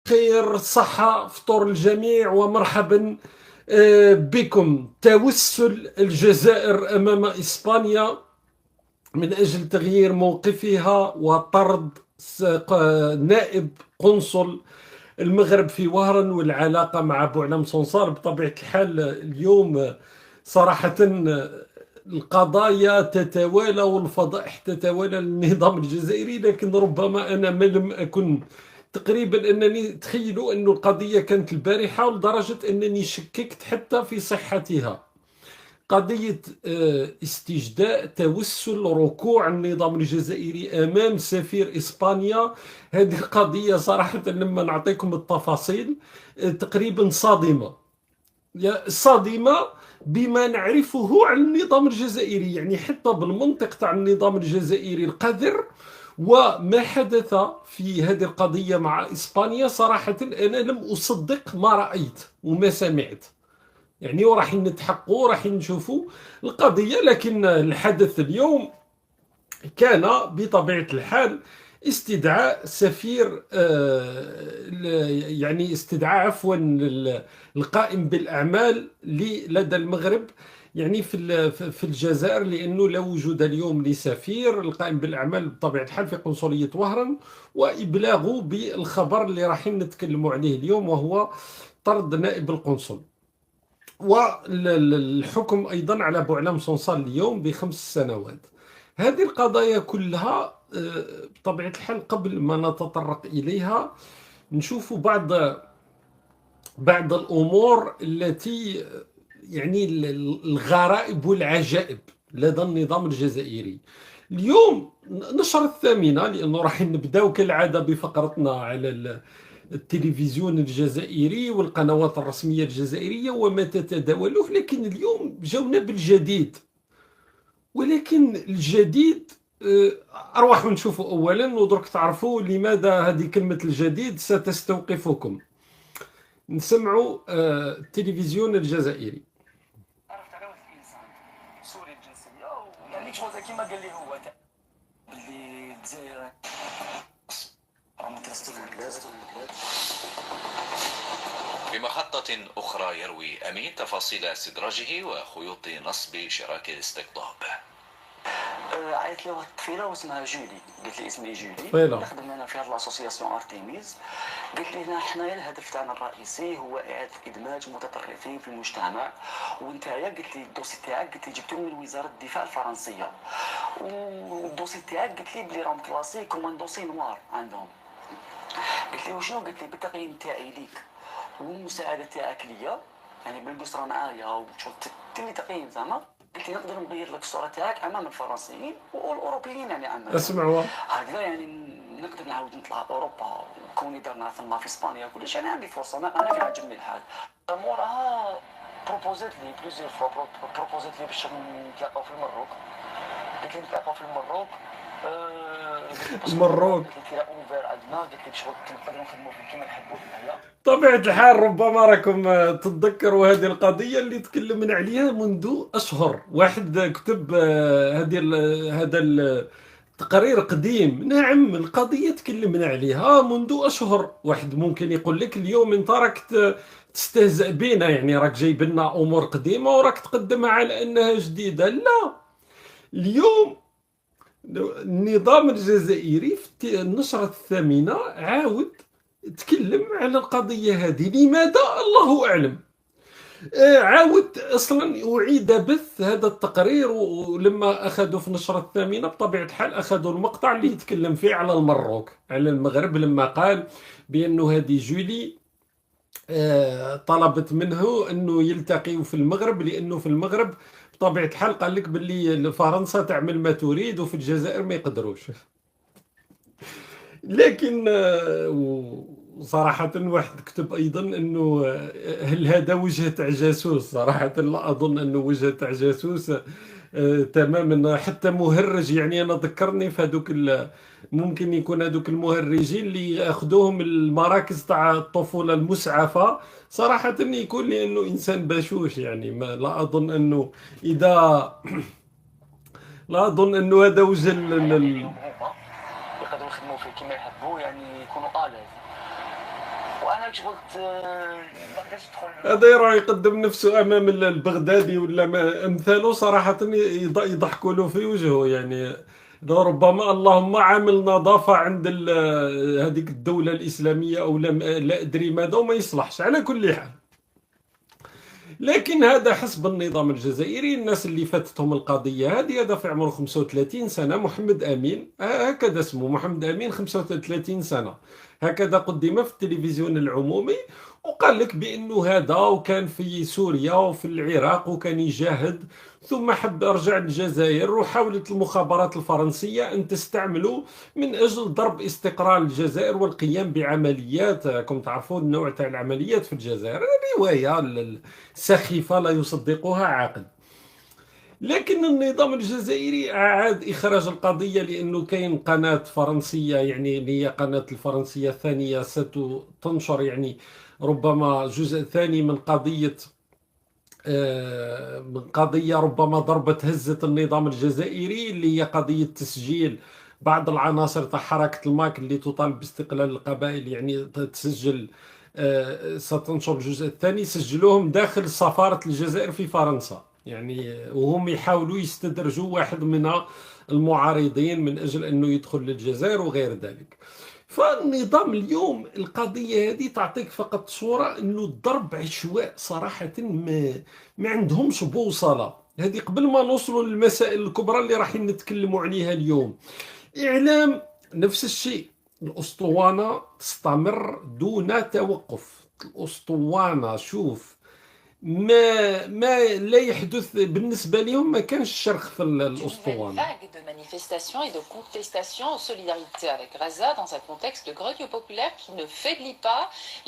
خير، صحة، فطور الجميع ومرحبا بكم. توسل الجزائر أمام إسبانيا من أجل تغيير موقفها وطرد نائب قنصل المغرب في وهران، والعلاقة مع بوعلام صنصار. بطبيعة الحال اليوم صراحة القضايا تتوالى والفضائح تتوالى للنظام الجزائري، لكن ربما أنا ما لم أكن تقريبا أنني تخيلوا أن القضية كانت البارحة، لدرجة أنني شككت حتى في صحتها. قضية استجداء، توسل، ركوع النظام الجزائري أمام سفير إسبانيا. هذه القضية صراحة لما نعطيكم التفاصيل تقريبا صادمة، صادمة بما نعرفه عن النظام الجزائري، يعني حتى بالمنطق تاع النظام الجزائري القذر وما حدث في هذه القضية مع إسبانيا. صراحة أنا لم أصدق ما رأيت وما سمعت، يعني وراح نتحقوا راح نشوفوا القضية. لكن الحدث اليوم كان بطبيعة الحال استدعاء سفير، يعني استدعاء عفوا القائم بالأعمال لدى المغرب، يعني في الجزائر، لأنه لا وجود اليوم لسفير. القائم بالأعمال بطبيعة الحال في قنصلية وهران، وإبلاغه بالخبر اللي راح نتكلموا عليه اليوم، وهو طرد نائب القنصل، والحكم أيضا على بوعلام صنصار اليوم ب5 سنوات. هذه القضايا كلها بطبيعة الحال قبل ما نتطرق إليها نشوف بعض الأمور التي يعني الغرائب والعجائب لدى النظام الجزائري اليوم. نشرة الثامنة، لأنه راح نبداو كالعادة بفقرتنا على التلفزيون الجزائري والقنوات الرسمية الجزائرية وما تتداوله، لكن اليوم جونا بالجديد. ولكن الجديد أروح نشوفوا أولا، ودرك تعرفوا لماذا هذه كلمة الجديد ستستوقفكم. نسمعوا التلفزيون الجزائري. عرفت على واحد الانسان سوري الجنسيه، يعني شغل كيما قال لي هو باللي الجزائر راه مدرسة البلاد. بمحطة أخرى يروي أمين تفاصيل استدراجه وخيوط نصب شراكة الاستقطاب. عيطت لي واحد الطفيله واسمها جولي، قالت لي اسمي جولي، طفيلة نخدم انا في هاد لاسوسياسيون ارتيميز. قالت لي هنا حنايا الهدف تاعنا الرئيسي هو اعاده ادماج متطرفين في المجتمع، وانتايا قالت لي الدوسي تاعك، قالت لي جبتو من وزاره الدفاع الفرنسيه، والدوسي تاعك قالت لي بلي راهم كلاسي كوم دوسي نوار عندهم. قالت لي وشنو؟ قالت لي بالتقييم تاعي ليك والمساعده تاعك ليا، يعني بالقصره معايا وشوف تديني تقييم زعما، قلت لي نقدر نغير لك الصوره تاعك امام الفرنسيين والاوروبيين، يعني امام اسمعوا. هكذا يعني نقدر نعاود نطلع اوروبا، كوني درنا ثما في اسبانيا كلش، يعني عندي فرصه، انا في عجبني الحال. موراها بروبوزيت لي بليزيور فوا، بروبوزيت لي باش نتلاقاو في المروك. قلت لي نتلاقاو في المروك، المروك قلت لي اوفير عندنا، قلت لي باش نقدروا نخدموا فيه كيما نحبوا هنايا. طبيعة الحال ربما راكم تتذكروا هذه القضية اللي تكلمنا عليها منذ أشهر. واحد كتب هذا التقرير قديم. نعم، القضية تكلمنا عليها منذ أشهر. واحد ممكن يقول لك اليوم انت راك تستهزأ بينا، يعني راك جايب لنا أمور قديمة وراك تقدمها على أنها جديدة. لا، اليوم النظام الجزائري في النشرة الثامنة عاود تكلم على القضية هذه. لماذا؟ الله أعلم. عاود أصلا أعيد بث هذا التقرير، ولما أخذوا في نشرة الثامنة بطبيعة الحال أخذوا المقطع اللي يتكلم فيه على المروك، على المغرب، لما قال بأنه هذه جولي طلبت منه أنه يلتقي في المغرب، لأنه في المغرب بطبيعة الحال قال لك باللي فرنسا تعمل ما تريد وفي الجزائر ما يقدروش. لكن صراحة واحد كتب أيضا أنه هل هذا وجه تاع جاسوس؟ صراحة لا أظن أنه وجه تاع جاسوس تماما، حتى مهرج. يعني أنا ذكرني في هذوك ممكن يكون هذوك المهرجين اللي ياخذوهم المراكز تاع الطفولة المسعفة. صراحة يكون لأنه إنسان بشوش، يعني ما لا أظن أنه إذا لا أظن أنه هذا وجه يقدروا يخدموا فيه كيما يحبوا، يعني يكونوا اليز. وانا كنت قلت ما قدرتش ندخل. هذا راه يقدم نفسه امام البغدادي ولا امثاله صراحه يضحكوا له في وجهه يعني. ربما اللهم عامل نظافه عند هذيك الدوله الاسلاميه او لا ادري ماذا، وما يصلحش على كل حال. لكن هذا حسب النظام الجزائري. الناس اللي فاتتهم القضية هذه في عمره 35 سنة، محمد أمين هكذا اسمه، محمد أمين 35 سنة، هكذا قدم في التلفزيون العمومي، وقال لك بأنه هذا وكان في سوريا وفي العراق وكان يجاهد، ثم حب رجع للجزائر، وحاولت المخابرات الفرنسية أن تستعمله من أجل ضرب استقرار الجزائر والقيام بعمليات. كم تعرفون النوع تاع العمليات في الجزائر، رواية سخيفة لا يصدقها عاقل. لكن النظام الجزائري أعاد إخراج القضية، لأنه كاين قناة فرنسية يعني اللي هي قناة الفرنسية الثانية ستنشر يعني ربما جزء ثاني من قضية ربما ضربت هزة النظام الجزائري، اللي هي قضية تسجيل بعض العناصر تاع حركة الماك اللي تطالب باستقلال القبائل، يعني تسجل. ستنشر الجزء الثاني، سجلوهم داخل سفارة الجزائر في فرنسا يعني، وهم يحاولوا يستدرجوا واحد من المعارضين من أجل أنه يدخل للجزائر وغير ذلك. فالنظام اليوم القضية هذه تعطيك فقط صورة أنه الضرب عشواء صراحة، ما عندهمش بوصلة. هذه قبل ما نوصلوا للمسائل الكبرى اللي راح نتكلموا عليها اليوم. إعلام نفس الشيء، الأسطوانة تستمر دون توقف. الأسطوانة شوف ما لا يحدث بالنسبة لهم، ما كانش شرخ في الأسطوانة. Vague de manifestations et de contestations en solidarité avec Gaza dans un contexte de grogne populaire qui ne faiblit pas.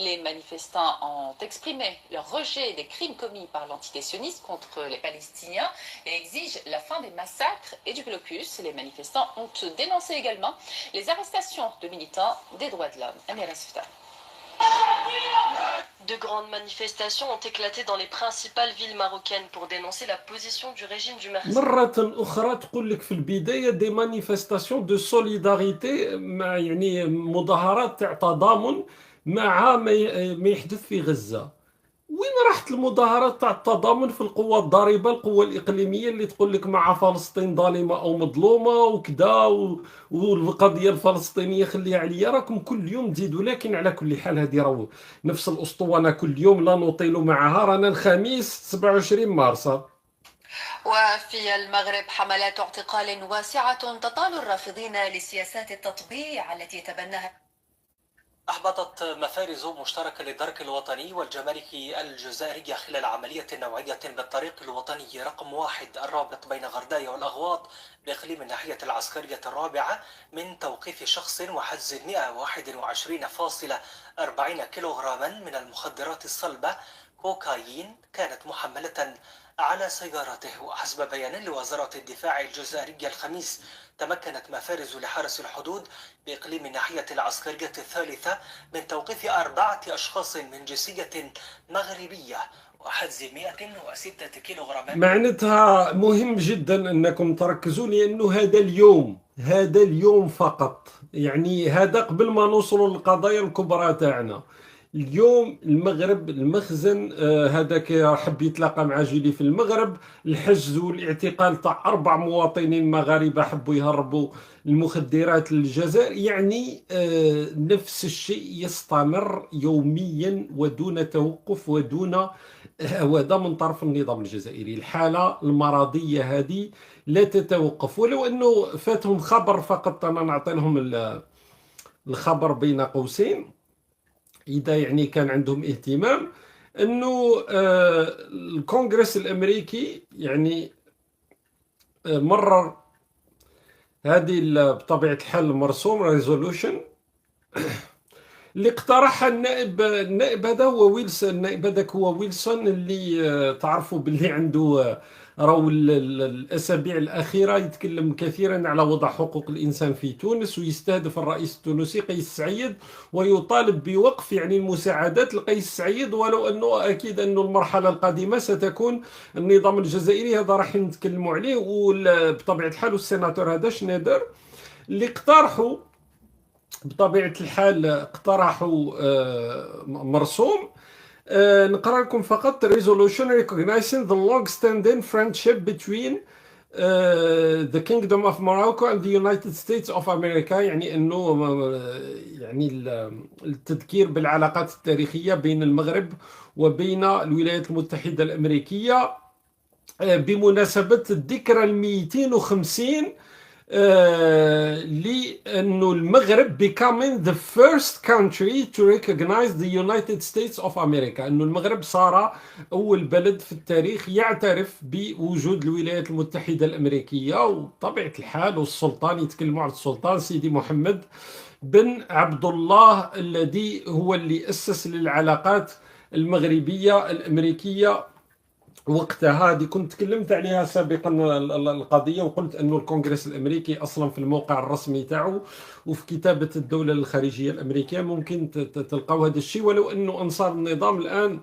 Les manifestants ont exprimé leur rejet des crimes commis par l'entité sioniste contre les Palestiniens et exigent la fin des massacres et du blocus. Les manifestants ont dénoncé également les arrestations de militants des droits de l'homme. Amira Sifta. De grandes manifestations ont éclaté dans les principales villes marocaines pour dénoncer la position du régime du Mersi. مرة أخرى تقول لك في البداية دي مانيفستاسيون دو سوليداريتي، مع يعني مظاهرات تاع تضامن مع ما يحدث في غزة. وين راحت المظاهرات تاع التضامن في القوى الضاربة، القوى الإقليمية اللي تقول لك مع فلسطين ظالمة أو مظلومة وكذا، والقضية الفلسطينية خليها عليا، راكم كل يوم تزيدوا. لكن على كل حال هذه راهو نفس الأسطوانة كل يوم، لا نطيل معها. رانا الخميس 27 مارس. وفي المغرب حملات اعتقال واسعة تطال الرافضين لسياسات التطبيع التي تبناها. أحبطت مفارز مشتركة للدرك الوطني والجماركي الجزائرية خلال عملية نوعية بالطريق الوطني رقم 1 الرابط بين غرداية والأغواط بإقليم الناحية العسكرية الرابعة من توقيف شخص وحجز 121.40 كيلوغراما من المخدرات الصلبة كوكايين كانت محملة على سيارته. وحسب بيان لوزارة الدفاع الجزائرية الخميس، تمكنت مفارز لحرس الحدود بإقليم الناحية العسكرية الثالثة من توقيف 4 أشخاص من جنسية مغربية وحجز 106 كيلوغراما. معناتها مهم جدا أنكم تركزوا، لأنه هذا اليوم فقط، يعني هذا قبل ما نوصلوا للقضايا الكبرى تاعنا. اليوم المغرب المخزن هذاك حب يتلاقى مع جيلي في المغرب، الحجز والاعتقال تاع 4 مواطنين مغاربة حبوا يهربوا المخدرات للجزائر. يعني نفس الشيء يستمر يوميا ودون توقف ودون هذا من طرف النظام الجزائري. الحالة المرضية هذه لا تتوقف، ولو أنه فاتهم خبر فقط. أنا نعطي لهم الخبر بين قوسين إذا يعني كان عندهم اهتمام، أنه الكونغرس الأمريكي يعني مرر هذه بطبيعة الحال مرسوم ريزولوشن اللي اقترحها النائب هذا هو ويلسون. النائب هذاك هو ويلسون اللي تعرفوا باللي عنده راهو الأسابيع الأخيرة يتكلم كثيرا على وضع حقوق الإنسان في تونس، ويستهدف الرئيس التونسي قيس سعيد ويطالب بوقف يعني المساعدات لقيس سعيد، ولو أنه أكيد أنه المرحلة القادمة ستكون النظام الجزائري. هذا راح نتكلموا عليه. وبطبيعة الحال السيناتور هذا شنيدر اللي اقترحوا بطبيعة الحال اقترحوا مرسوم. نقرأ لكم فقط: resolution recognizing the long-standing friendship between the Kingdom of Morocco and the United States of America. يعني أنه يعني التذكير بالعلاقات التاريخية بين المغرب وبين الولايات المتحدة الأمريكية بمناسبة الذكرى 250 لأنه المغرب becoming the first country to recognize the United States of America. أنه المغرب صار أول بلد في التاريخ يعترف بوجود الولايات المتحدة الأمريكية. وطبيعة الحال والسلطان، يتكلموا عن السلطان سيدي محمد بن عبد الله الذي هو اللي أسس للعلاقات المغربية الأمريكية وقتها. هذه كنت تكلمت عليها سابقا القضية، وقلت أنه الكونغرس الأمريكي أصلا في الموقع الرسمي تاعو وفي كتابة الدولة الخارجية الأمريكية ممكن تلقاو هذا الشيء. ولو أنه أنصار النظام الآن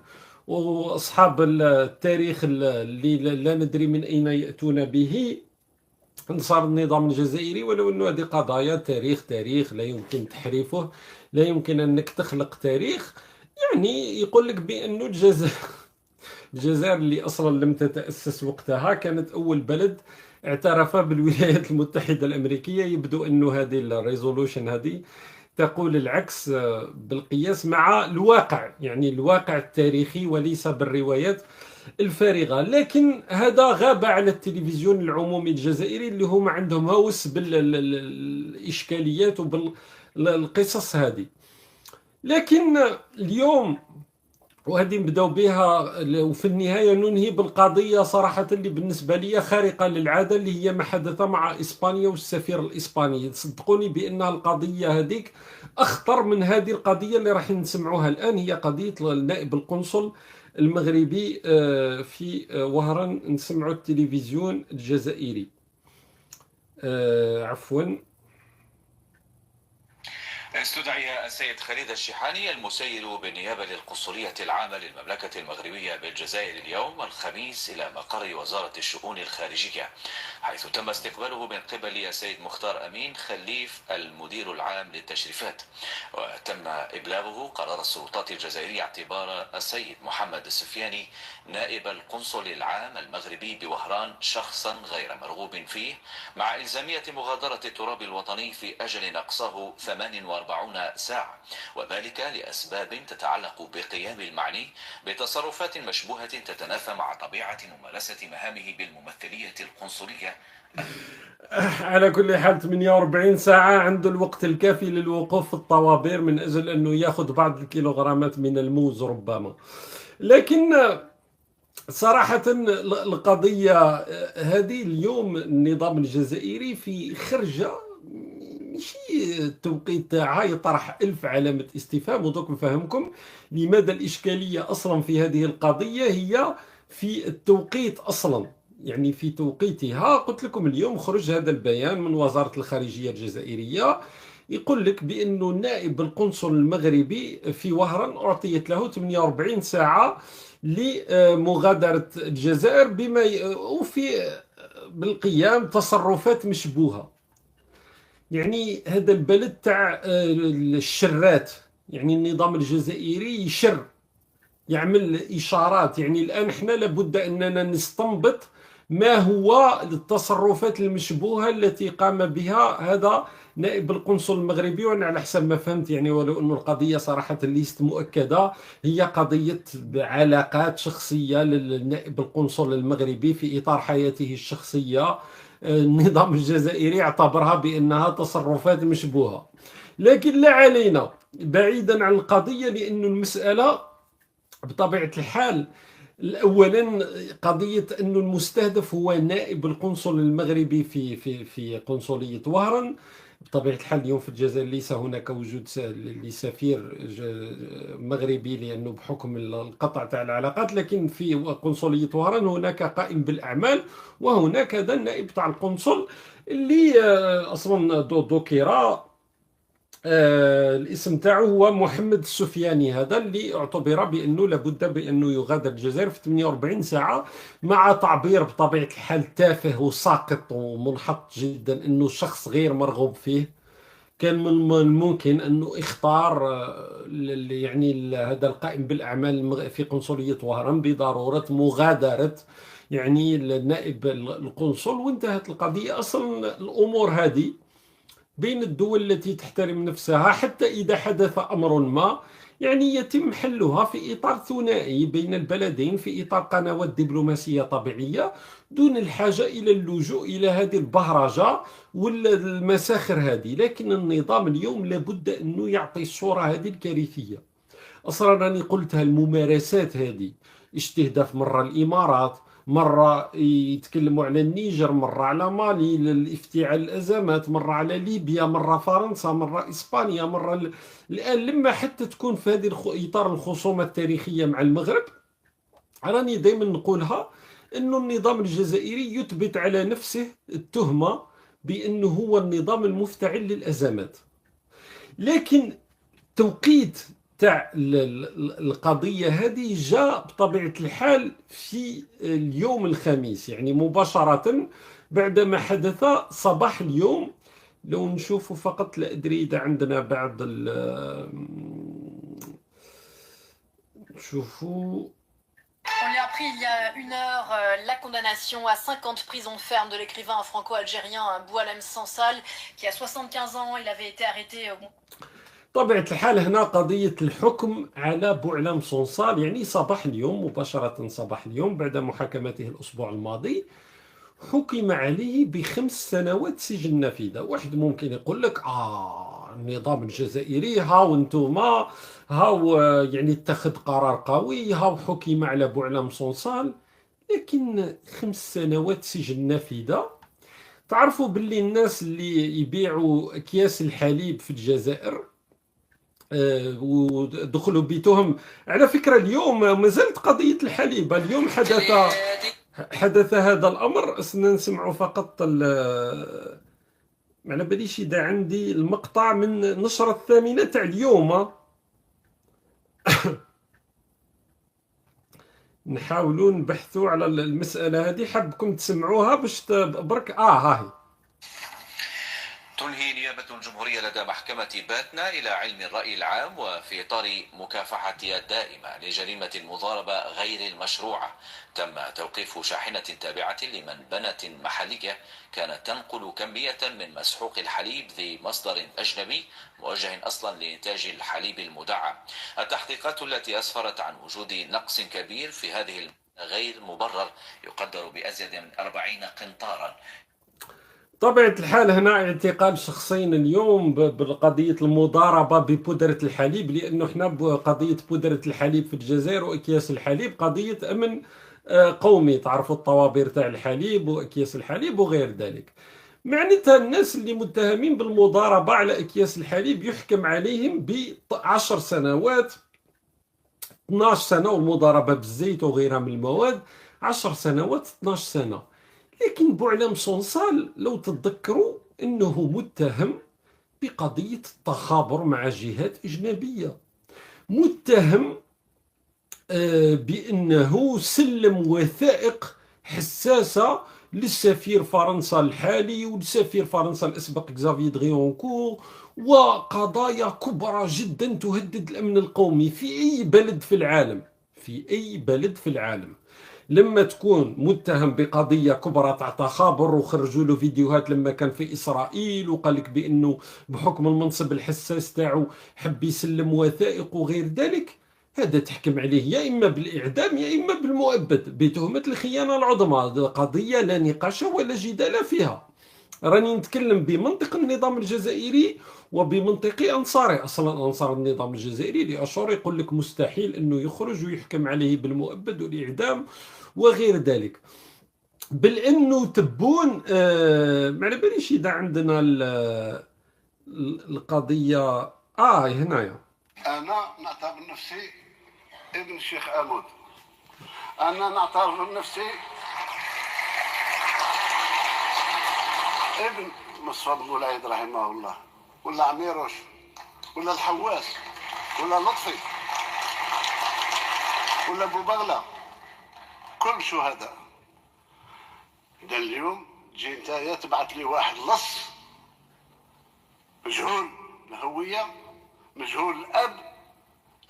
وأصحاب التاريخ اللي لا ندري من أين يأتون به، أنصار النظام الجزائري، ولو أنه هذه قضايا تاريخ لا يمكن تحريفه، لا يمكن أنك تخلق تاريخ. يعني يقول لك بأنه الجزائر اللي أصلا لم تتأسس وقتها كانت أول بلد اعترف بالولايات المتحدة الأمريكية. يبدو أنه هذه الريزولوشن هذه تقول العكس بالقياس مع الواقع، يعني الواقع التاريخي وليس بالروايات الفارغة. لكن هذا غاب على التلفزيون العمومي الجزائري اللي هم عندهم هوس بالإشكاليات وبالقصص هذه. لكن اليوم وهذه نبداو بها، وفي النهاية ننهي بالقضية صراحة اللي بالنسبة لي خارقة للعادة، اللي هي ما حدث مع إسبانيا والسفير الإسباني. صدقوني بأنها القضية هذيك أخطر من هذه القضية اللي راح نسمعوها الآن. هي قضية النائب القنصل المغربي في وهران. نسمعوا التلفزيون الجزائري. عفوا. استدعي السيد خالد الشيحاني المسير بالنيابة للقنصلية العامة للمملكة المغربية بالجزائر اليوم الخميس إلى مقر وزارة الشؤون الخارجية، حيث تم استقباله من قبل السيد مختار أمين خليف المدير العام للتشريفات. وتم إبلاغه قرار السلطات الجزائرية اعتبار السيد محمد السفياني نائب القنصل العام المغربي بوهران شخصا غير مرغوب فيه، مع إلزامية مغادرة التراب الوطني في أجل نقصه 48 ساعة، وذلك لأسباب تتعلق بقيام المعني بتصرفات مشبوهة تتنافى مع طبيعة ممارسة مهامه بالممثلية القنصلية. على كل حال 48 ساعة عنده الوقت الكافي للوقوف في الطوابير من أجل أنه يأخذ بعض الكيلوغرامات من الموز ربما. لكن صراحة القضية هذه اليوم النظام الجزائري في خرجة ماشي التوقيت تاعها يطرح 1000 علامة استفهام. ودوك نفهمكم لماذا الإشكالية أصلا في هذه القضية هي في التوقيت أصلا، يعني في توقيتها. قلت لكم اليوم خرج هذا البيان من وزارة الخارجية الجزائرية يقول لك بأنه نائب القنصل المغربي في وهران أعطيت له 48 ساعة لمغادرة الجزائر بما وفي بالقيام تصرفات مشبوهة. يعني هذا البلد تاع الشرات، يعني النظام الجزائري يشر، يعمل إشارات. يعني الآن احنا لابد أننا نستنبط ما هو التصرفات المشبوهة التي قام بها هذا نائب القنصل المغربي. وأنا على حسب ما فهمت يعني، ولو أن القضية صراحة ليست مؤكدة، هي قضية علاقات شخصية للنائب القنصل المغربي في إطار حياته الشخصية. النظام الجزائري اعتبرها بأنها تصرفات مشبوهة. لكن لا علينا، بعيدا عن القضية، لأن المسألة بطبيعة الحال أولا قضية أن المستهدف هو نائب القنصل المغربي في قنصلية وهران. بطبيعة الحال اليوم في الجزائر ليس هناك وجود لسفير مغربي لأنه بحكم القطع تاع العلاقات، لكن في قنصلية وهران هناك قائم بالأعمال، وهناك هذا النائب تاع القنصل اللي أصلا ذكر الاسم تاعو هو محمد السفياني. هذا اللي اعتبر بأنه لابد بأنه يغادر الجزائر في 48 ساعة، مع تعبير بطبيعة الحال تافه وساقط ومنحط جدا أنه شخص غير مرغوب فيه. كان من الممكن أنه اختار يعني هذا القائم بالأعمال في قنصلية وهران بضرورة مغادرة يعني النائب القنصل، وانتهت القضية. أصلا الأمور هذه بين الدول التي تحترم نفسها، حتى إذا حدث أمر ما يعني يتم حلها في إطار ثنائي بين البلدين، في إطار قنوات دبلوماسية طبيعية، دون الحاجة إلى اللجوء إلى هذه البهرجة والمساخر هذه. لكن النظام اليوم لابد أنه يعطي الصورة هذه الكارثية. أصلا راني قلتها، الممارسات هذه، استهداف مرة الإمارات، مرة يتكلموا على النيجر، مرة على مالي لافتعال الأزمات، مرة على ليبيا، مرة فرنسا، مرة إسبانيا، مرة الآن لما حتى تكون في هذه إطار الخصومة التاريخية مع المغرب. راني دائما نقولها، أنه النظام الجزائري يثبت على نفسه التهمة بأنه هو النظام المفتعل للأزمات. لكن توقيت تاع القضية هذه جاء بطبيعة الحال في اليوم الخميس، يعني مباشرة بعدما حدث صباح اليوم. لو نشوفوا فقط، لا أدري إذا عندنا بعض شوفوا. On lui a appris il y a une heure la condamnation à 50 prisons fermes de l'écrivain franco-algérien Boualem Sansal, qui a 75 ans. Il avait été arrêté. طبيعة الحال هنا قضية الحكم على بوعلام صنصال، يعني صباح اليوم، مباشرة صباح اليوم بعد محاكمته الأسبوع الماضي، حكم عليه ب5 سنوات سجن نافذة. واحد ممكن يقول لك النظام الجزائري هاو انتوما هاو يعني اتخذ قرار قوي، هاو حكم على بوعلام صنصال، لكن 5 سنوات سجن نافذة. تعرفوا باللي الناس اللي يبيعوا أكياس الحليب في الجزائر ودخلوا بتهم، على فكرة اليوم ما زالت قضية الحليب، اليوم حدث هذا الأمر. أصلا نسمعوا فقط ما على باليش إذا عندي المقطع من نشرة الثامنة تاع اليوم. نحاولوا نبحثوا على المسألة هذه، حبكم تسمعوها باش برك. هاي تنهي نيابة الجمهورية لدى محكمة باتنا إلى علم الرأي العام، وفي إطار مكافحتها الدائمة لجريمة المضاربة غير المشروعة، تم توقيف شاحنة تابعة لمنبنة محلية كانت تنقل كمية من مسحوق الحليب ذي مصدر أجنبي موجه أصلا لإنتاج الحليب المدعم. التحقيقات التي أسفرت عن وجود نقص كبير في هذه غير مبرر يقدر بأزيد من 40 قنطارا. طبيعة الحال هنا اعتقال شخصين اليوم بقضية المضاربة ببودرة الحليب، لأنه احنا قضية بودرة الحليب في الجزائر وأكياس الحليب قضية أمن قومي. تعرفوا الطوابير تاع الحليب وأكياس الحليب وغير ذلك. معناتها الناس اللي متهمين بالمضاربة على أكياس الحليب يحكم عليهم ب10 سنوات، 12 سنة، والمضاربة بالزيت وغيرها من المواد 10 سنوات، 12 سنة. لكن بوعلام صنصال لو تتذكروا أنه متهم بقضية التخابر مع جهات أجنبية، متهم بأنه سلم وثائق حساسة للسفير فرنسا الحالي والسفير فرنسا الأسبق إكزافيي دغيونكور، وقضايا كبرى جدا تهدد الأمن القومي في أي بلد في العالم، في أي بلد في العالم. لما تكون متهم بقضية كبرى تاع تخابر، وخرجوا له فيديوهات لما كان في إسرائيل وقال لك بأنه بحكم المنصب الحساس تاعو حب يسلم وثائق وغير ذلك، هذا تحكم عليه يا إما بالإعدام يا إما بالمؤبد بتهمة الخيانة العظمى. قضية لا نقاش ولا جدال فيها. راني نتكلم بمنطق النظام الجزائري وبمنطق أنصاره. أصلا أنصار النظام الجزائري لأشهر يقول لك مستحيل أنه يخرج ويحكم عليه بالمؤبد والإعدام وغير ذلك. بل أنه تبون ما على باليش إذا عندنا القضية هنايا. أنا نعتبر نفسي ابن الشيخ آمود، أنا نعتبر نفسي ابن مصطفى بن العيد رحمه الله، ولا عميروش، ولا الحواس، ولا لطفي، ولا أبو بغلة، كل شهداء. ده اليوم تجي انت تبعث لي واحد لص مجهول الهويه، مجهول الاب،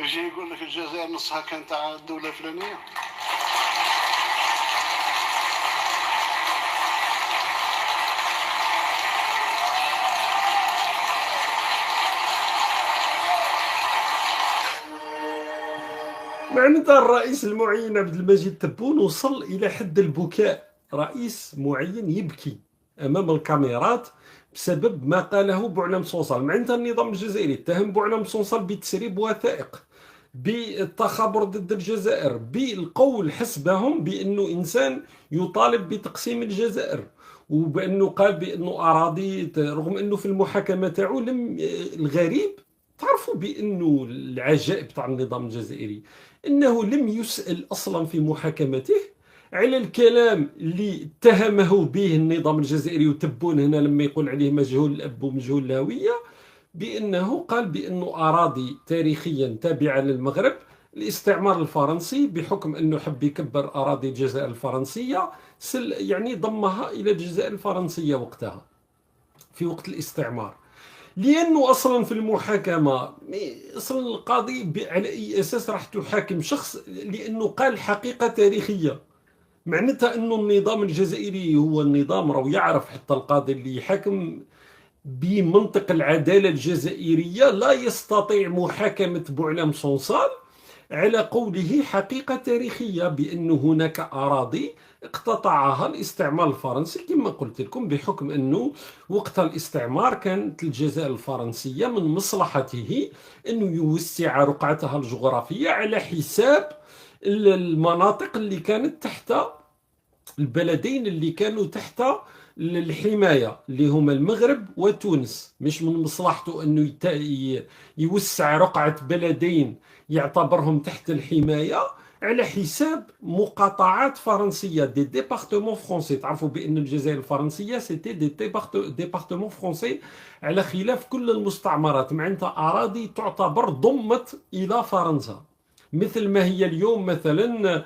يجي يقول لك الجزائر نصها كان تاع الدوله الفلانيه. معناتها الرئيس المعين عبد المجيد تبون وصل إلى حد البكاء، رئيس معين يبكي أمام الكاميرات بسبب ما قاله بوعلام صنصال. معناتها النظام الجزائري اتهم بوعلام صنصال بتسريب وثائق، بالتخابر ضد الجزائر، بالقول حسبهم بأنه إنسان يطالب بتقسيم الجزائر، وبأنه قال بأنه أراضي، رغم أنه في المحاكمة تاعو لم. الغريب تعرفوا بأنه العجائب تاع النظام الجزائري أنه لم يسأل أصلا في محاكمته على الكلام اللي اتهمه به النظام الجزائري، وتبون هنا لما يقول عليه مجهول الأب ومجهول الهوية، بأنه قال بأنه أراضي تاريخيا تابعة للمغرب الاستعمار الفرنسي بحكم أنه حب يكبر أراضي الجزائر الفرنسية، يعني ضمها إلى الجزائر الفرنسية وقتها في وقت الاستعمار. لأنه أصلا في المحاكمة أصلا القاضي على أي أساس راح تحاكم شخص لأنه قال حقيقة تاريخية؟ معناتها أنه النظام الجزائري هو النظام راهو يعرف، حتى القاضي اللي يحاكم بمنطق العدالة الجزائرية لا يستطيع محاكمة بوعلام صنصال على قوله حقيقة تاريخية بأن هناك أراضي اقتطعها الاستعمار الفرنسي، كما قلت لكم بحكم أنه وقت الاستعمار كانت الجزائر الفرنسية من مصلحته أنه يوسع رقعتها الجغرافية على حساب المناطق اللي كانت تحت البلدين اللي كانوا تحت الحماية اللي هما المغرب وتونس. مش من مصلحته أنه يوسع رقعة بلدين يعتبرهم تحت الحماية على حساب مقاطعات فرنسية، دي ديبارتمون فرونسي. تعرفوا بأن الجزائر الفرنسية سيتي دي ديبارتمون فرونسي على خلاف كل المستعمرات، معناتها أراضي تعتبر ضمت إلى فرنسا، مثل ما هي اليوم مثلا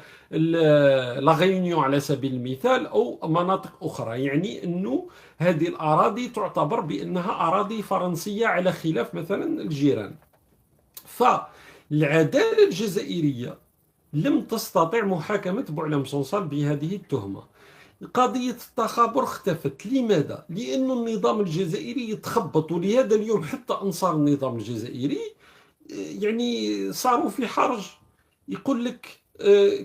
لا غيونيون على سبيل المثال أو مناطق أخرى. يعني أنه هذه الأراضي تعتبر بأنها أراضي فرنسية على خلاف مثلا الجيران. فالعدالة الجزائرية لم تستطع محاكمة بوعلام صنصال بهذه التهمة. قضية التخابر اختفت. لماذا؟ لأن النظام الجزائري يتخبط، ولهذا اليوم حتى أنصار النظام الجزائري يعني صاروا في حرج. يقول لك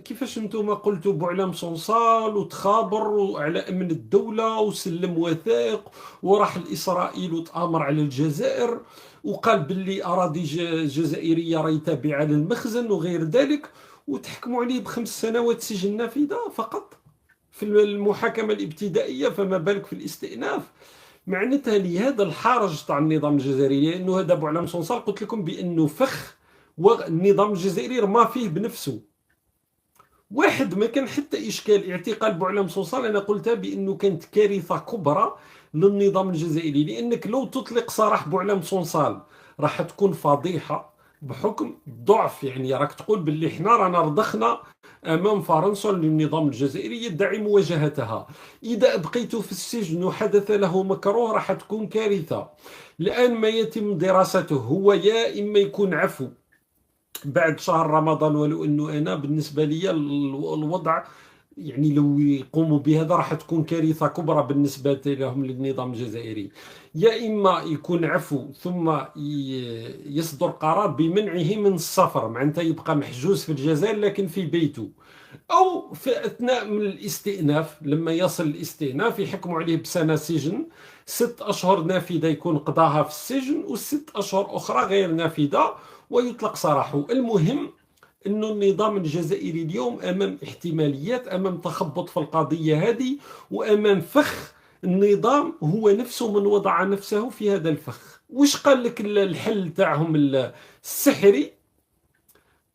كيفاش انتم قلتوا بوعلام صنصال وتخابر على امن الدوله وسلم وثائق وراح لاسرائيل وتامر على الجزائر وقال باللي اراضي جزائريه راهي تابعه للمخزن وغير ذلك، وتحكموا عليه ب5 سنوات سجن نافذه فقط في المحاكمه الابتدائيه، فما بالك في الاستئناف. معناتها لهذا الحرج تاع النظام الجزائري، لانه هذا بوعلام صنصال قلت لكم بانه فخ والنظام الجزائري رمى فيه بنفسه. واحد ما كان حتى اشكال اعتقال بوعلام صنصال، انا قلتها بانه كانت كارثه كبرى للنظام الجزائري، لانك لو تطلق سراح بوعلام صنصال راح تكون فضيحه بحكم ضعف. يعني راك تقول باللي احنا رانا رضخنا امام فرنسا للنظام الجزائري يدعي مواجهتها. اذا ابقيت في السجن وحدث له مكروه راح تكون كارثه. الان ما يتم دراسته هو يا اما يكون عفو بعد شهر رمضان، ولو انه انا بالنسبه لي الوضع يعني لو يقوموا بهذا راح تكون كارثه كبرى بالنسبه لهم للنظام الجزائري، يا اما يكون عفو ثم يصدر قرار بمنعه من السفر، معناتها يبقى محجوز في الجزائر لكن في بيته، او في اثناء من الاستئناف لما يصل الاستئناف يحكموا عليه بسنه سجن، 6 أشهر نافذه يكون قضاها في السجن و6 أشهر اخرى غير نافذه ويطلق سراحه. المهم أن النظام الجزائري اليوم أمام احتماليات، أمام تخبط في القضية هذه، وأمام فخ النظام هو نفسه من وضع نفسه في هذا الفخ. وش قال لك الحل تاعهم السحري؟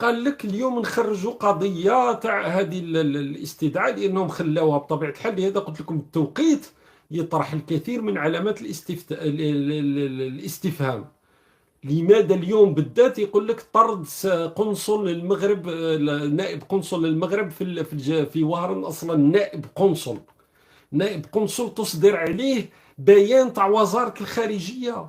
قال لك اليوم نخرجوا قضية تاع هذه الاستدعاء لأنهم خلاوها بطبيعة الحال. لهذا قلت لكم التوقيت يطرح الكثير من علامات الاستفهام. لماذا اليوم بالذات يقول لك طرد قنصل المغرب، نائب قنصل المغرب في وهران، اصلا نائب قنصل تصدر عليه بيان تاع وزارة الخارجية.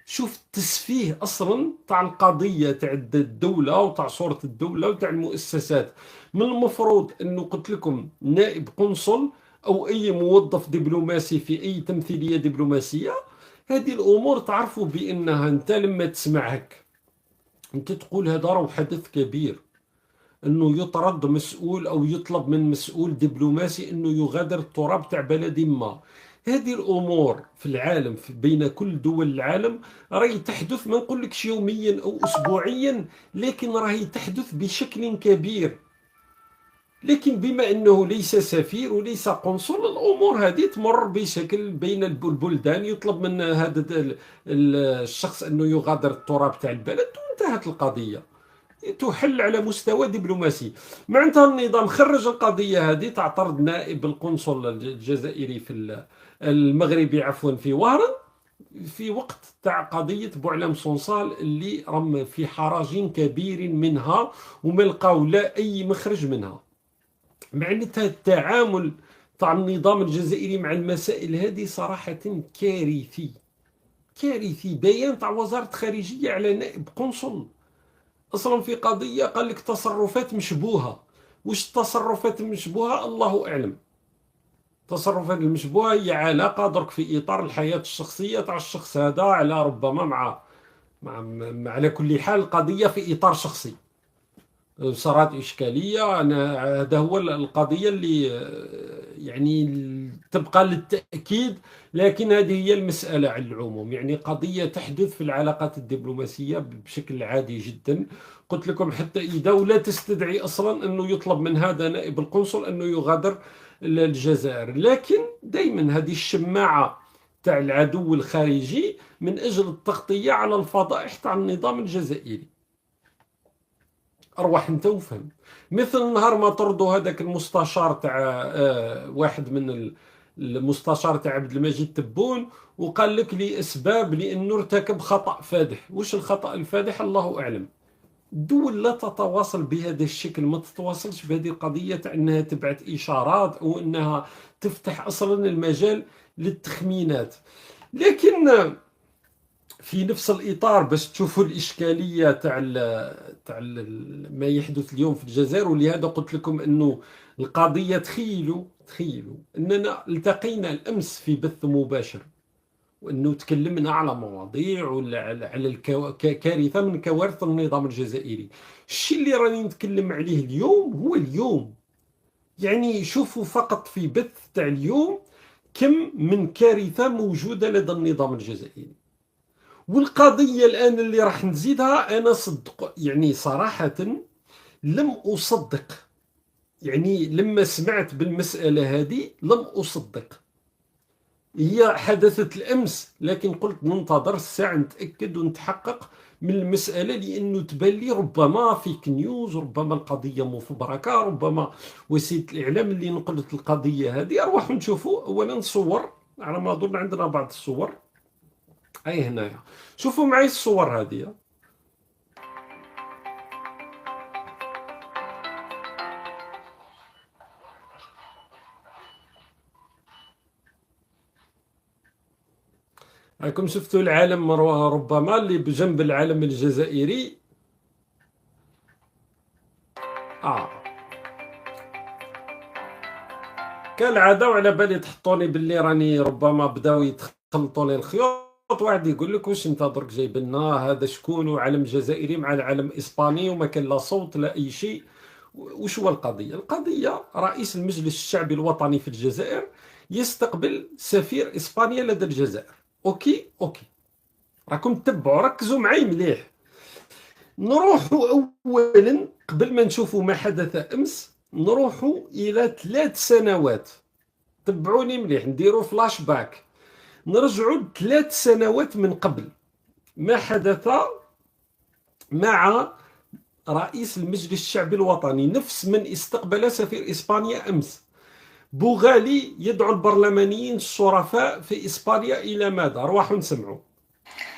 شوف التسفيه اصلا تاع القضيه تاع الدوله وتاع صوره الدوله وتاع المؤسسات. من المفروض انه قلت لكم نائب قنصل او اي موظف دبلوماسي في اي تمثيليه دبلوماسيه، هذه الامور تعرفوا بانها انت لما تسمع هك انت تقول هذا راه حدث كبير، انه يطرد مسؤول او يطلب من مسؤول دبلوماسي انه يغادر التراب تاع بلد ما. هذه الامور في العالم بين كل دول العالم راهي تحدث، ما نقولكش يوميا او اسبوعيا، لكن راهي تحدث بشكل كبير. لكن بما انه ليس سفير وليس قنصل، الامور هذه تمر بشكل بين البلدان، يطلب من هذا الشخص انه يغادر التراب تاع البلد وانتهت القضيه، تحل على مستوى دبلوماسي. معناتها النظام خرج القضية هذه تاع طرد نائب القنصل الجزائري في المغربي عفوا في وهران في وقت تاع قضية بوعلام صنصال اللي رم في حراج كبير منها وما لقاو لا أي مخرج منها. معناتها التعامل تاع النظام الجزائري مع المسائل هذه صراحة كارثي كارثي. بيان تاع وزارة الخارجية على نائب قنصل اصلا في قضيه قال لك تصرفات مشبوهه. واش التصرفات المشبوهه؟ الله اعلم. التصرفات المشبوهه هي علاقه درك في اطار الحياه الشخصيه تاع الشخص هذا، على ربما على كل حال القضيه في اطار شخصي صارت اشكاليه. انا هذا هو القضيه اللي يعني تبقى للتاكيد، لكن هذه هي المساله على العموم. يعني قضيه تحدث في العلاقات الدبلوماسيه بشكل عادي جدا. قلت لكم حتى اذا ولا تستدعي اصلا انه يطلب من هذا نائب القنصل انه يغادر الجزائر، لكن دائما هذه الشماعه تاع العدو الخارجي من اجل التغطيه على الفضائح تاع النظام الجزائري. اروح انت وفهم. مثل نهار ما طردوا هذاك المستشار تاع واحد من المستشار تاع عبد المجيد تبون، وقال لك لي اسباب لانه ارتكب خطا فادح. وش الخطا الفادح؟ الله اعلم. الدول لا تتواصل بهذا الشكل، ما تتواصلش بهذه القضيه تاع انها تبعث اشارات او انها تفتح اصلا المجال للتخمينات. لكن في نفس الإطار باش تشوفوا الإشكالية تاع ما يحدث اليوم في الجزائر، ولهذا قلت لكم أنه القضية تخيلوا أننا التقينا الأمس في بث مباشر وأنه تكلمنا على مواضيع ولا على كارثة من كوارث النظام الجزائري. الشيء اللي راني نتكلم عليه اليوم هو اليوم. يعني شوفوا فقط في بث تاع اليوم كم من كارثة موجودة لدى النظام الجزائري. والقضية الآن اللي راح نزيدها، أنا صدق يعني صراحة لم أصدق. يعني لما سمعت بالمسألة هذه لم أصدق. هي حدثت الأمس، لكن قلت ننتظر الساعة نتأكد ونتحقق من المسألة، لأنه تبان لي ربما فيك نيوز، ربما القضية مفبركة، ربما وسيلة الإعلام اللي نقلت القضية هذه. أروح نشوفوا أولا صور، على ما أظن عندنا بعض الصور. أي هنايا شوفوا معي الصور هذه. راكم شفتوا العالم ربما اللي بجنب العالم الجزائري. كالعادة، وعلى بالي تحطوني باللي راني ربما بداو يتخلطوا لي الخيوط. واحد يقول لك واش انت درك جايب لنا هذا شكون وعلم جزائري مع العلم اسباني وما كان لا صوت لا اي شيء. وش هو القضيه؟ القضيه رئيس المجلس الشعبي الوطني في الجزائر يستقبل سفير اسبانيا لدى الجزائر. اوكي راكم تتبعوا، ركزوا معي مليح. نروحوا اولا قبل ما نشوفوا ما حدث امس، نروحوا الى 3 سنوات. تبعوني مليح، نديروا فلاش باك، نرجعوا 3 سنوات من قبل. ما حدث مع رئيس المجلس الشعبي الوطني، نفس من استقبل سفير إسبانيا أمس. بوغالي يدعو البرلمانيين الشرفاء في إسبانيا إلى ماذا؟ روحوا نسمعوا.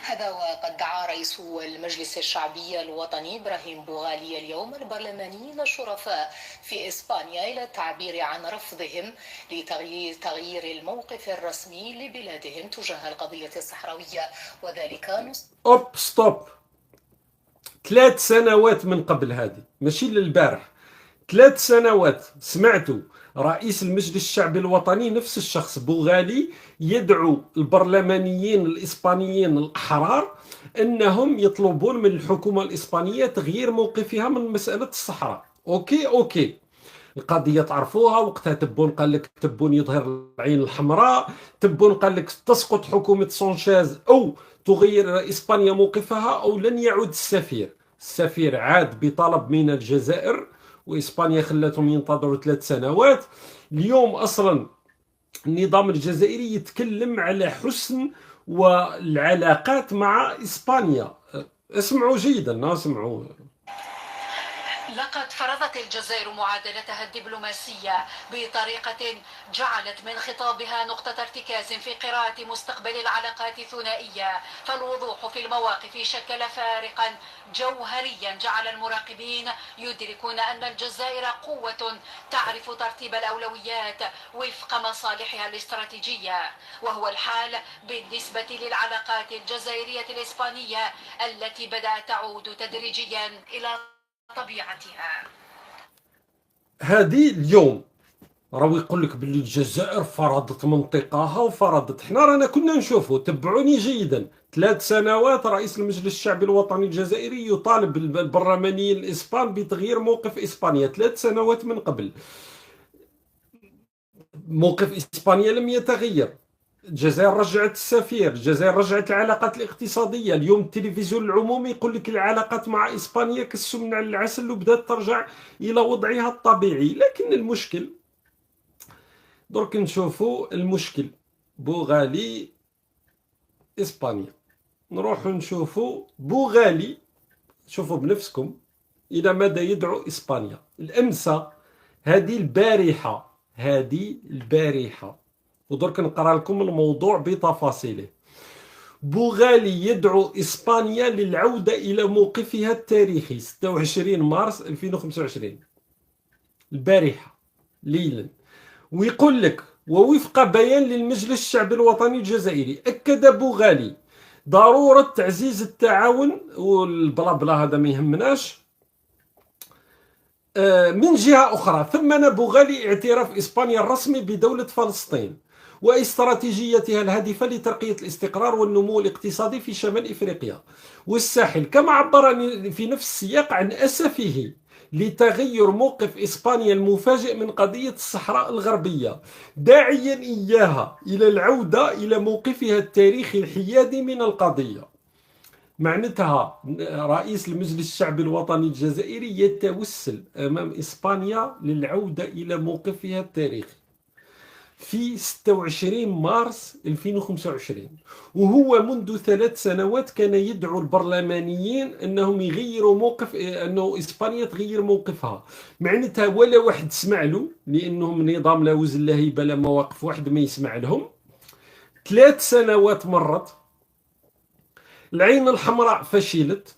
هذا وقد دعا رئيس المجلس الشعبي الوطني إبراهيم بوغالي اليوم البرلمانيين الشرفاء في إسبانيا إلى التعبير عن رفضهم لتغيير الموقف الرسمي لبلادهم تجاه القضية الصحراوية، وذلك ستوب 3 سنوات من قبل، هذه ماشي للبارح، 3 سنوات سمعتوا رئيس المجلس الشعبي الوطني نفس الشخص بوغالي يدعو البرلمانيين الإسبانيين الأحرار أنهم يطلبون من الحكومة الإسبانية تغيير موقفها من مسألة الصحراء. أوكي القضية تعرفوها، وقتها تبون قال لك تبون يظهر العين الحمراء، تبون قال لك تسقط حكومة سانشيز أو تغير إسبانيا موقفها أو لن يعود السفير عاد بطلب من الجزائر، وإسبانيا خلتهم ينتظروا 3 سنوات. اليوم أصلا النظام الجزائري يتكلم على حسن والعلاقات مع إسبانيا. اسمعوا جيدا، اسمعوا. لقد فرضت الجزائر معادلتها الدبلوماسية بطريقة جعلت من خطابها نقطة ارتكاز في قراءة مستقبل العلاقات الثنائية، فالوضوح في المواقف شكل فارقا جوهريا جعل المراقبين يدركون أن الجزائر قوة تعرف ترتيب الأولويات وفق مصالحها الاستراتيجية، وهو الحال بالنسبة للعلاقات الجزائرية الإسبانية التي بدأت تعود تدريجيا إلى طبيعتها. هذه اليوم راهو يقول لك باللي الجزائر فرضت منطقها وفرضت، حنا رانا كنا نشوفوا، تبعوني جيدا، 3 سنوات رئيس المجلس الشعبي الوطني الجزائري يطالب البرلمانيين الإسبان بتغيير موقف إسبانيا 3 سنوات من قبل. موقف إسبانيا لم يتغير، الجزائر رجعت السفير، الجزائر رجعت العلاقات الاقتصادية. اليوم التلفزيون العمومي يقول لك العلاقات مع إسبانيا كالسمن على العسل وبدأت ترجع إلى وضعها الطبيعي. لكن المشكل درك نشوفوا المشكل بوغالي إسبانيا، نروحوا نشوفوا بوغالي، شوفوا بنفسكم إلى ماذا يدعو إسبانيا. الأمس هذه البارحة ودرك نقرأ لكم الموضوع بتفاصيله. بوغالي يدعو إسبانيا للعودة إلى موقفها التاريخي 26 مارس 2025 البارحة ليلا، ويقول لك ووفق بيان للمجلس الشعبي الوطني الجزائري أكد بوغالي ضرورة تعزيز التعاون والبلا بلا هذا ما يهمناش من جهة أخرى. ثمن بوغالي اعتراف إسبانيا الرسمي بدولة فلسطين واستراتيجيتها الهادفة لترقية الاستقرار والنمو الاقتصادي في شمال إفريقيا والساحل، كما عبر في نفس السياق عن أسفه لتغير موقف إسبانيا المفاجئ من قضية الصحراء الغربية، داعيا إياها إلى العودة إلى موقفها التاريخي الحيادي من القضية. معناتها رئيس المجلس الشعبي الوطني الجزائري يتوسل أمام إسبانيا للعودة إلى موقفها التاريخي في 26 مارس 2025، وهو منذ 3 سنوات كان يدعو البرلمانيين أنهم يغيروا موقف، أنه إسبانيا تغير موقفها. معناتها ولا واحد سمع له، لأنهم نظام لا وزن لا هيبة لا مواقف، واحد ما يسمع لهم. 3 سنوات مرت، العين الحمراء فشلت،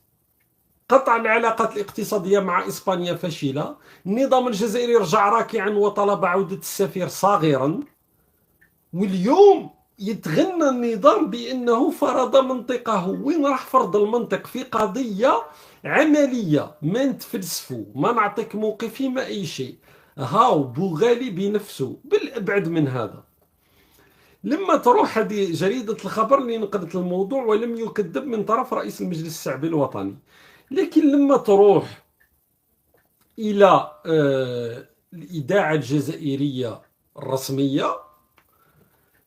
قطع العلاقات الاقتصادية مع إسبانيا فشلة، النظام الجزائري رجع راكعا وطلب عودة السفير صاغرا، واليوم يتغنى النظام بأنه فرض منطقه. وين راح فرض المنطق؟ في قضية عملية، ما نتفلسفوا، ما نعطيك موقفي ما أي شيء. هاو بوغالي بنفسه بالأبعد من هذا. لما تروح هذه جريدة الخبر اللي نقدت الموضوع ولم يكذب من طرف رئيس المجلس الشعبي الوطني، لكن لما تروح إلى الإذاعة الجزائرية الرسمية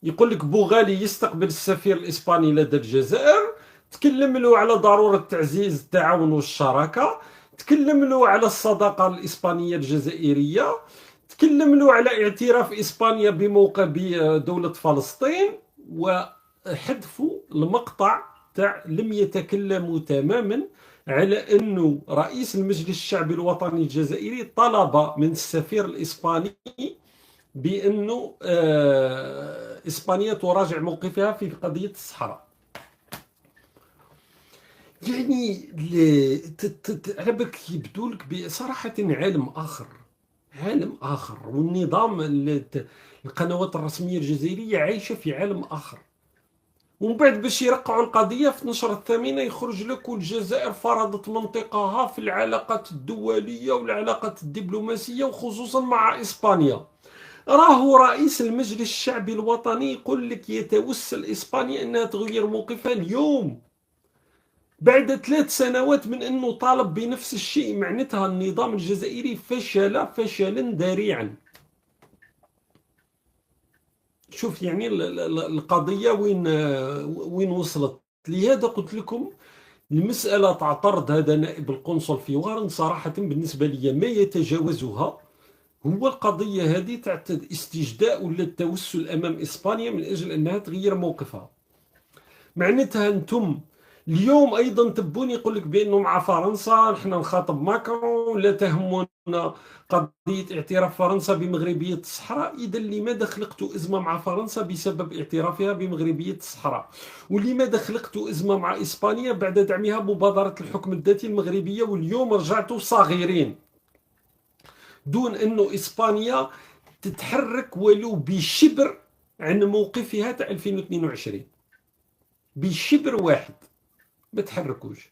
يقول لك بوغالي يستقبل السفير الإسباني لدى الجزائر، تكلم له على ضرورة تعزيز التعاون والشراكة، تكلم له على الصداقة الإسبانية الجزائرية، تكلم له على اعتراف إسبانيا بموقع بدولة فلسطين، وحذفوا المقطع تاع لم يتكلموا تماما على أنه رئيس المجلس الشعبي الوطني الجزائري طلب من السفير الإسباني بأنه إسبانيا تراجع موقفها في قضية الصحراء. يعني على بالك يبدو لك بصراحة عالم آخر، عالم آخر، والنظام القنوات الرسمية الجزائرية عايشة في عالم آخر. ومن بعد باش يرقعوا القضية في النشرة الثامنة يخرج لك والجزائر فرضت منطقها في العلاقات الدولية والعلاقات الدبلوماسية وخصوصا مع إسبانيا. راهو رئيس المجلس الشعبي الوطني يقول لك يتوسل إسبانيا أنها تغير موقفها اليوم بعد 3 سنوات من أنه طالب بنفس الشيء. معناتها النظام الجزائري فشل فشلا ذريعا. شوف يعني القضية وين وصلت. لهذا قلت لكم المسألة تعترض هذا نائب القنصل في وارن صراحة بالنسبة لي ما يتجاوزها هو القضية هذه تاع استجداء ولا التوسل أمام إسبانيا من أجل أنها تغير موقفها. معناتها أنتم اليوم أيضا تبون يقول لك بأنه مع فرنسا نحن نخاطب ماكرون لا تهمنا قضية اعتراف فرنسا بمغربية الصحراء. إذا لماذا خلقتوا أزمة مع فرنسا بسبب اعترافها بمغربية الصحراء؟ ولماذا خلقتوا أزمة مع إسبانيا بعد دعمها مبادرة الحكم الذاتي المغربية واليوم رجعتوا صاغرين دون أنه إسبانيا تتحرك ولو بشبر عن موقفها تاع 2022؟ بشبر واحد ما تحركوش.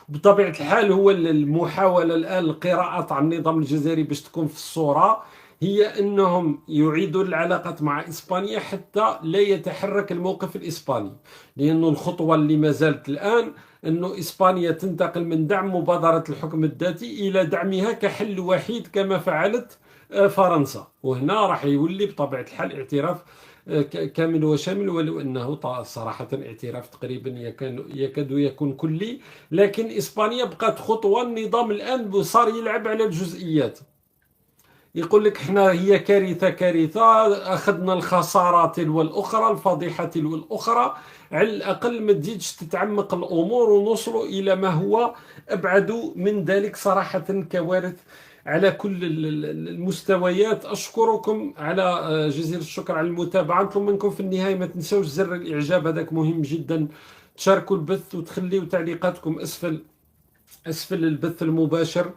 بطبيعة الحال هو المحاولة الآن القراءات عن النظام الجزائري باش تكون في الصورة هي أنهم يعيدوا العلاقات مع إسبانيا حتى لا يتحرك الموقف الإسباني، لأنه الخطوة اللي ما زالت الآن أنه إسبانيا تنتقل من دعم مبادرة الحكم الذاتي إلى دعمها كحل وحيد كما فعلت فرنسا. وهنا راح يولي بطبيعة الحال اعتراف كامل وشامل، ولو أنه صراحة اعتراف تقريبا يكاد يكون كلي. لكن إسبانيا بقت خطوة. النظام الآن صار يلعب على الجزئيات. يقول لك احنا هي كارثة أخذنا الخسارة تلو الأخرى الفضيحة تلو الأخرى، على الأقل ما تزيدش تتعمق الأمور ونوصلوا إلى ما هو أبعد من ذلك. صراحة كوارث على كل المستويات. أشكركم على جزيل الشكر على المتابعة. نطلب منكم في النهاية ما تنسوش زر الإعجاب، هذاك مهم جدا. تشاركوا البث وتخليوا تعليقاتكم أسفل البث المباشر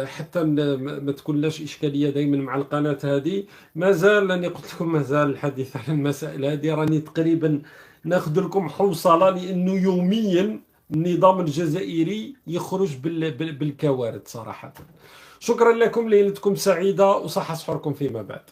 حتى ما تكونلاش إشكالية دائما مع القناة هذه. ما زال لاني قلت لكم ما زال الحديث عن المسائل هذه. راني تقريبا ناخذ لكم حوصلة لأنه يوميا النظام الجزائري يخرج بالكوارث صراحة. شكرا لكم، ليلتكم سعيدة وصحة سحوركم فيما بعد.